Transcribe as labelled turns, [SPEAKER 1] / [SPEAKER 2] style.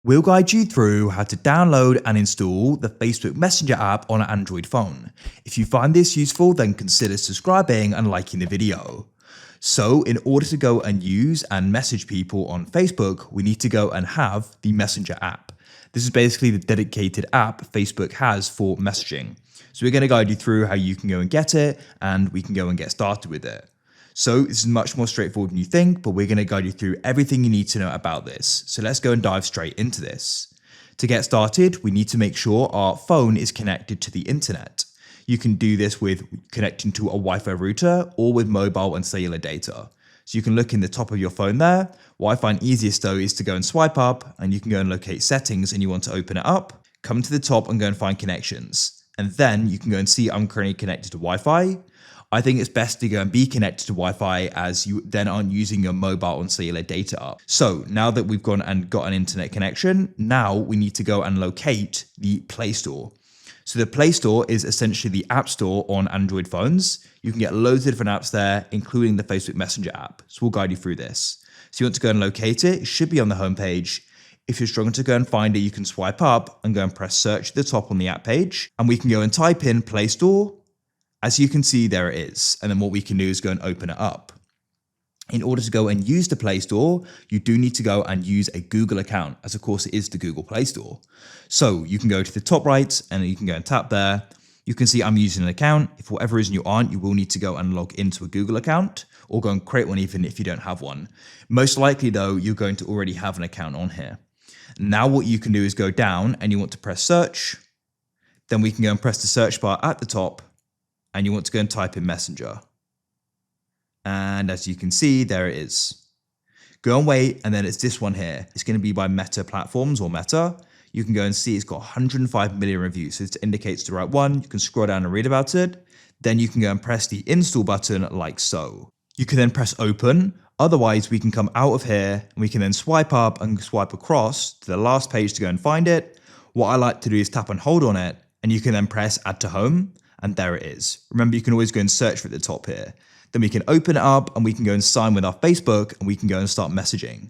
[SPEAKER 1] We'll guide you through how to download and install the Facebook Messenger app on an Android phone. If you find this useful, then consider subscribing and liking the video. So in order to go and use and message people on Facebook, we need to go and have the Messenger app. This is basically the dedicated app Facebook has for messaging. So we're going to guide you through how you can go and get it, and we can go and get started with it. So this is much more straightforward than you think, but we're going to guide you through everything you need to know about this. So let's go and dive straight into this. To get started, we need to make sure our phone is connected to the internet. You can do this with connecting to a Wi-Fi router or with mobile and cellular data. So you can look in the top of your phone there. What I find easiest though is to go and swipe up, and you can go and locate settings, and you want to open it up, come to the top and go and find connections. And then you can go and see I'm currently connected to Wi-Fi. I think it's best to go and be connected to Wi-Fi, as you then aren't using your mobile and cellular data. So now that we've gone and got an internet connection, now we need to go and locate the Play Store. So the Play Store is essentially the app store on Android phones. You can get loads of different apps there, including the Facebook Messenger app. So we'll guide you through this. So you want to go and locate it. It should be on the homepage. If you're struggling to go and find it, you can swipe up and go and press search at the top on the app page. And we can go and type in Play Store. As you can see, there it is. And then what we can do is go and open it up. In order to go and use the Play Store, you do need to go and use a Google account, as of course it is the Google Play Store. So you can go to the top right and you can go and tap there. You can see I'm using an account. If for whatever reason you aren't, you will need to go and log into a Google account or go and create one even if you don't have one. Most likely though, you're going to already have an account on here. Now what you can do is go down and you want to press search. Then we can go and press the search bar at the top, and you want to go and type in Messenger. And as you can see, there it is. Go and wait, and then it's this one here. It's going to be by Meta Platforms or Meta. You can go and see it's got 105 million reviews, so it indicates the right one. You can scroll down and read about it. Then you can go and press the install button like so. You can then press open. Otherwise, we can come out of here and we can then swipe up and swipe across to the last page to go and find it. What I like to do is tap and hold on it, and you can then press add to home. And there it is. Remember, you can always go and search for it at the top here. Then we can open it up and we can go and sign with our Facebook, and we can go and start messaging.